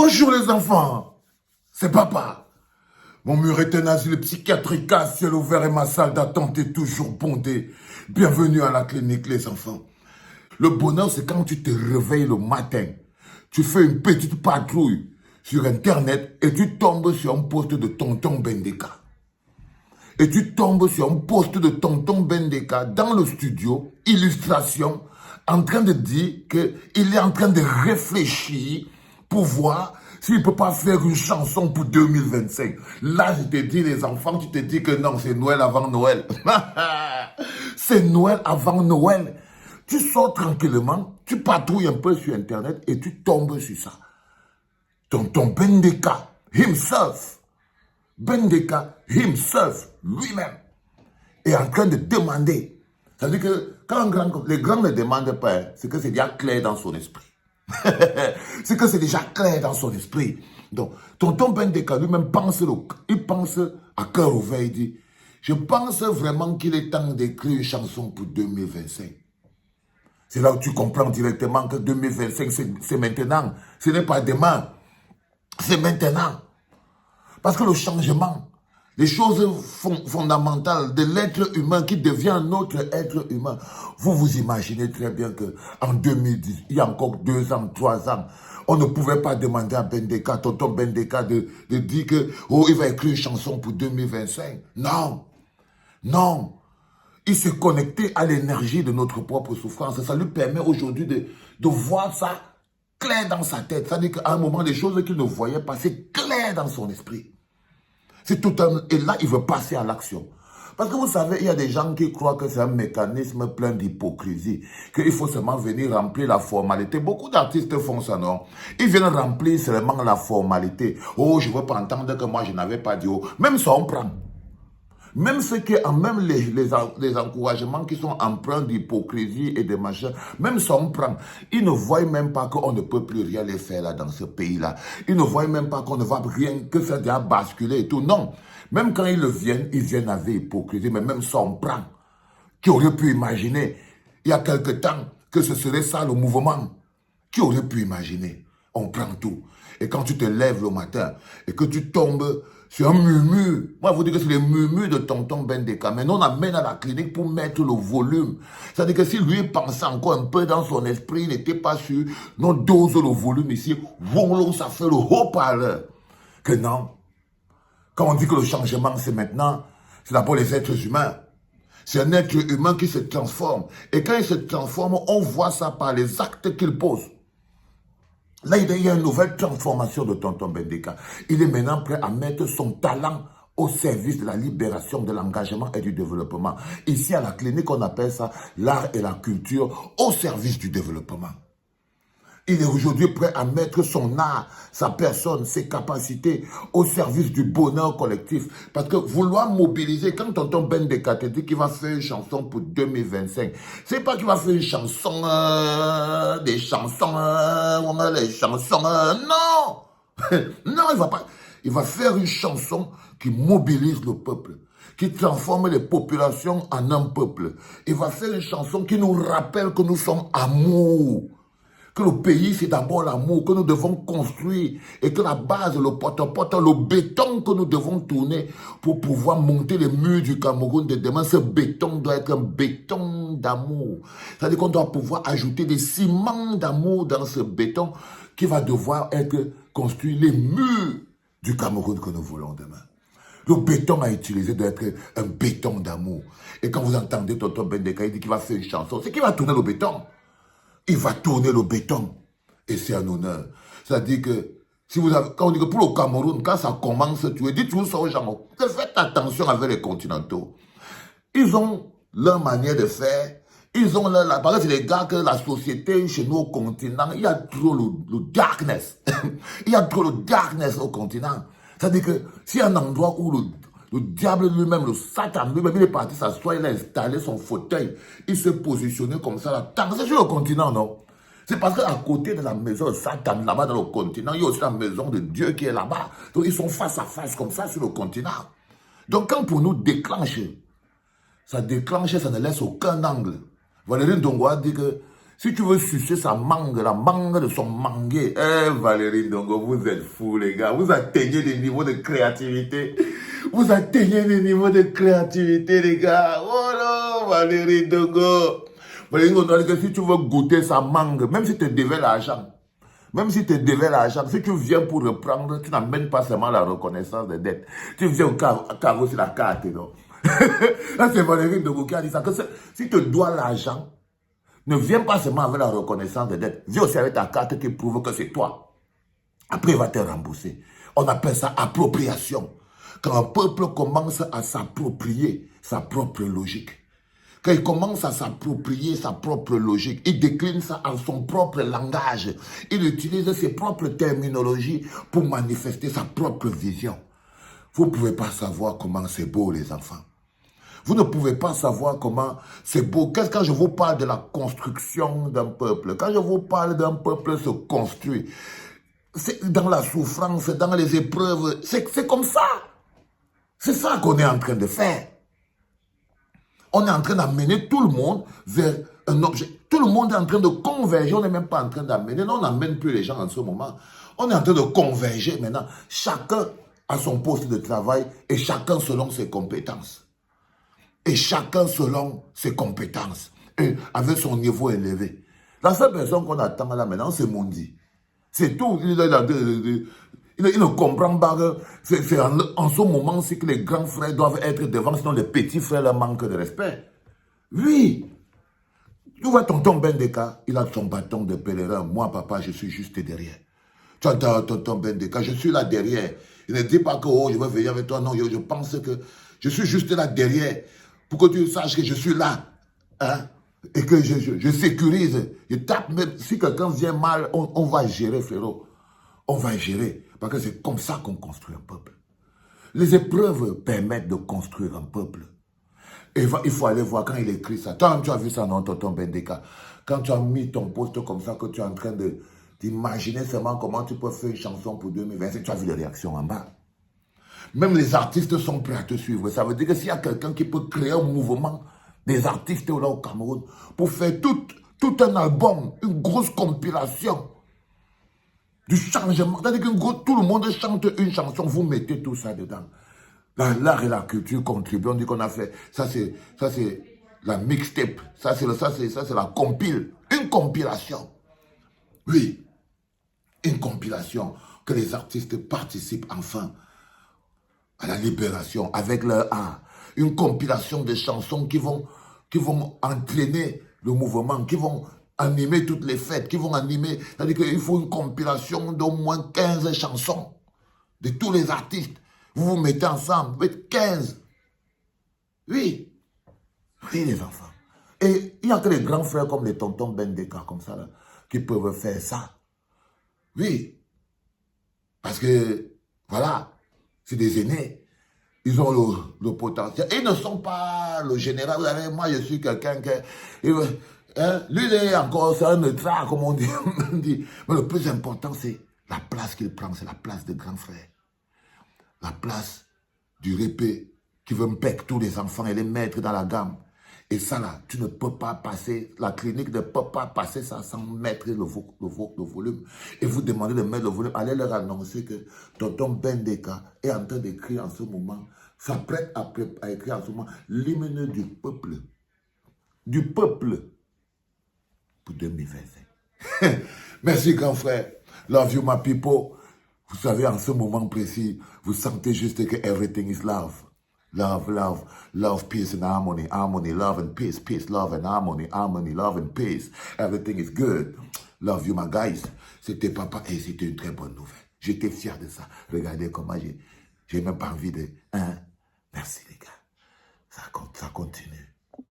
Bonjour les enfants, c'est papa. Mon mur est un asile psychiatrique à ciel ouvert et ma salle d'attente est toujours bondée. Bienvenue à la clinique les enfants. Le bonheur c'est quand tu te réveilles le matin, tu fais une petite patrouille sur internet et tu tombes sur un post de tonton Bendeka. Et tu tombes sur un post de tonton Bendeka dans le studio, illustration, en train de dire qu'il est en train de réfléchir pour voir s'il ne peut pas faire une chanson pour 2025. Là, je te dis, les enfants, tu te dis que non, c'est Noël avant Noël. C'est Noël avant Noël. Tu sors tranquillement, tu patrouilles un peu sur Internet et tu tombes sur ça. Tonton Bendeka himself, lui-même, est en train de demander. Ça veut dire que quand les grands ne demandent pas, c'est que c'est déjà clair dans son esprit. C'est que c'est déjà clair dans son esprit. Donc, tonton Bendeka lui-même pense à cœur ouvert, il dit, je pense vraiment qu'il est temps d'écrire une chanson pour 2025. C'est là où tu comprends directement que 2025, c'est maintenant. Ce n'est pas demain. C'est maintenant. Parce que le changement, les choses fondamentales de l'être humain qui devient un autre être humain. Vous vous imaginez très bien qu'en 2010, il y a encore 2 ans, 3 ans, on ne pouvait pas demander à Bendeka, tonton Bendeka, de dire que il va écrire une chanson pour 2025. Non, non. Il s'est connecté à l'énergie de notre propre souffrance. Ça lui permet aujourd'hui de voir ça clair dans sa tête. C'est-à-dire qu'à un moment, les choses qu'il ne voyait pas, c'est clair dans son esprit. Et là, il veut passer à l'action. Parce que vous savez, il y a des gens qui croient que c'est un mécanisme plein d'hypocrisie, qu'il faut seulement venir remplir la formalité. Beaucoup d'artistes font ça, non? Ils viennent remplir seulement la formalité. Oh, je ne veux pas entendre que moi, je n'avais pas dit oh. Même ça, on prend. Même les encouragements qui sont empreints d'hypocrisie et de machin, même ça on prend. Ils ne voient même pas qu'on ne peut plus rien les faire là dans ce pays-là. Ils ne voient même pas qu'on ne va rien, que ça doit basculer et tout. Non. Même quand ils viennent avec hypocrisie, mais même ça on prend. Qui aurait pu imaginer, il y a quelque temps, que ce serait ça le mouvement? Qui aurait pu imaginer? On prend tout. Et quand tu te lèves le matin et que tu tombes sur un murmure, moi je vous dis que c'est les murmures de tonton Bendeka, mais nous on amène à la clinique pour mettre le volume. C'est-à-dire que si lui pensait encore un peu dans son esprit, il n'était pas sûr, non dose le volume ici, ça fait le haut-parleur. Que non. Quand on dit que le changement c'est maintenant, c'est d'abord les êtres humains. C'est un être humain qui se transforme. Et quand il se transforme, on voit ça par les actes qu'il pose. Là, il y a une nouvelle transformation de tonton Bendeka. Il est maintenant prêt à mettre son talent au service de la libération, de l'engagement et du développement. Ici, à la clinique, on appelle ça l'art et la culture au service du développement. Il est aujourd'hui prêt à mettre son art, sa personne, ses capacités au service du bonheur collectif. Parce que vouloir mobiliser, quand tonton Bendeka te dit qu'il va faire une chanson pour 2025, c'est pas qu'il va faire une chanson, des chansons, les chansons, non. Non, il va pas. Il va faire une chanson qui mobilise le peuple, qui transforme les populations en un peuple. Il va faire une chanson qui nous rappelle que nous sommes amour. Que le pays, c'est d'abord l'amour que nous devons construire et que la base, le pote-pote, le béton que nous devons tourner pour pouvoir monter les murs du Cameroun de demain, ce béton doit être un béton d'amour. C'est-à-dire qu'on doit pouvoir ajouter des ciments d'amour dans ce béton qui va devoir être construit les murs du Cameroun que nous voulons demain. Le béton à utiliser doit être un béton d'amour. Et quand vous entendez tonton Bendeka, il dit qu'il va faire une chanson, c'est qu'il va tourner le béton. Il va tourner le béton. Et c'est un honneur. C'est-à-dire que, quand on dit que pour le Cameroun, quand ça commence, dites toujours ça aux gens, faites attention avec les continentaux. Ils ont leur manière de faire. Ils ont par exemple, c'est les gars que la société chez nous au continent, il y a trop le darkness. Il y a trop le darkness au continent. C'est-à-dire que s'il y a un endroit où le diable lui-même, le Satan lui-même, il est parti s'asseoir, il a installé son fauteuil. Il s'est positionné comme ça, là. C'est sur le continent, non? C'est parce qu'à côté de la maison de Satan, là-bas dans le continent, il y a aussi la maison de Dieu qui est là-bas. Donc ils sont face à face comme ça sur le continent. Donc quand pour nous déclencher, ça ne laisse aucun angle. Valérie Ndongo a dit que Si tu veux sucer sa mangue, la mangue de son mangué, Valérie Ndongo, vous êtes fous, les gars. Vous atteignez des niveaux de créativité. Vous atteignez des niveaux de créativité, les gars. Oh non, Valérie Ndongo. Valérie Ndongo, si tu veux goûter sa mangue, même si tu devais l'argent, si tu viens pour reprendre, tu n'amènes pas seulement la reconnaissance des dettes. Tu viens au carreau sur la carte, non? Là, c'est Valérie Ndongo qui a dit ça. Que si tu dois l'argent, ne viens pas seulement avec la reconnaissance des dettes. Viens aussi avec ta carte qui prouve que c'est toi. Après, il va te rembourser. On appelle ça appropriation. Quand un peuple commence à s'approprier sa propre logique, quand il commence à s'approprier sa propre logique, il décline ça en son propre langage. Il utilise ses propres terminologies pour manifester sa propre vision. Vous ne pouvez pas savoir comment c'est beau, les enfants. Vous ne pouvez pas savoir comment c'est beau. Quand je vous parle de la construction d'un peuple, quand je vous parle d'un peuple se construit, c'est dans la souffrance, dans les épreuves, c'est comme ça. C'est ça qu'on est en train de faire. On est en train d'amener tout le monde vers un objet. Tout le monde est en train de converger. On n'est même pas en train d'amener. Non, on n'amène plus les gens en ce moment. On est en train de converger maintenant. Chacun a son poste de travail et chacun selon ses compétences. Et chacun selon ses compétences et avec son niveau élevé. La seule personne qu'on attend là maintenant, c'est Mondi. C'est tout. Il ne comprend pas que c'est en ce moment-ci que les grands frères doivent être devant, sinon les petits frères leur manquent de respect. Oui. Tu vois tonton Bendeka, il a son bâton de pèlerin. Moi, papa, je suis juste derrière. Tu entends tonton Bendeka, je suis là derrière. Il ne dit pas que oh, je vais venir avec toi. Non, je pense que je suis juste là derrière. Pour que tu saches que je suis là. Hein? Et que je sécurise. Je tape même. Si quelqu'un vient mal, on va gérer, frérot. On va gérer. Parce que c'est comme ça qu'on construit un peuple. Les épreuves permettent de construire un peuple. Et il faut aller voir quand il écrit ça. Toi, tu as vu ça, non, tonton Bendeka? Quand tu as mis ton poste comme ça, que tu es en train d'imaginer seulement comment tu peux faire une chanson pour 2025, tu as vu les réactions en bas. Même les artistes sont prêts à te suivre. Ça veut dire que s'il y a quelqu'un qui peut créer un mouvement des artistes là au Cameroun pour faire tout un album, une grosse compilation du changement. C'est-à-dire que tout le monde chante une chanson, vous mettez tout ça dedans. L'art et la culture contribuent. On dit qu'on a fait, ça c'est la mixtape, ça c'est la compile, une compilation. Oui, une compilation que les artistes participent enfin à la libération avec leur art. Une compilation de chansons qui vont entraîner le mouvement, qui vont animer toutes les fêtes, qui vont animer... C'est-à-dire qu'il faut une compilation d'au moins 15 chansons de tous les artistes. Vous vous mettez ensemble, vous mettez 15. Oui. Oui, les enfants. Et il n'y a que les grands frères comme les tontons Bendeka, comme ça, là, qui peuvent faire ça. Oui. Parce que, voilà, c'est des aînés. Ils ont le potentiel. Ils ne sont pas le général. Vous savez, moi, je suis quelqu'un qui... lui, il est encore, c'est un neutral, comme on dit. Mais le plus important, c'est la place qu'il prend. C'est la place des grands frères. La place du répé qui veut mettre tous les enfants et les mettre dans la gamme. Et ça, là, tu ne peux pas passer, la clinique ne peut pas passer ça sans mettre le volume. Et vous demandez de mettre le volume. Allez leur annoncer que tonton Bendeka est en train d'écrire en ce moment, s'apprête à écrire en ce moment, l'hymne du peuple. Du peuple. Pour 2025. Merci, grand frère. Love you, my people. Vous savez, en ce moment précis, vous sentez juste que everything is love. Love, love, love, peace and harmony, harmony, love and peace, peace, love and harmony, harmony, love and peace. Everything is good. Love you, my guys. C'était papa et c'était une très bonne nouvelle. J'étais fier de ça. Regardez comment j'ai même pas envie de... Hein? Merci les gars. Ça continue.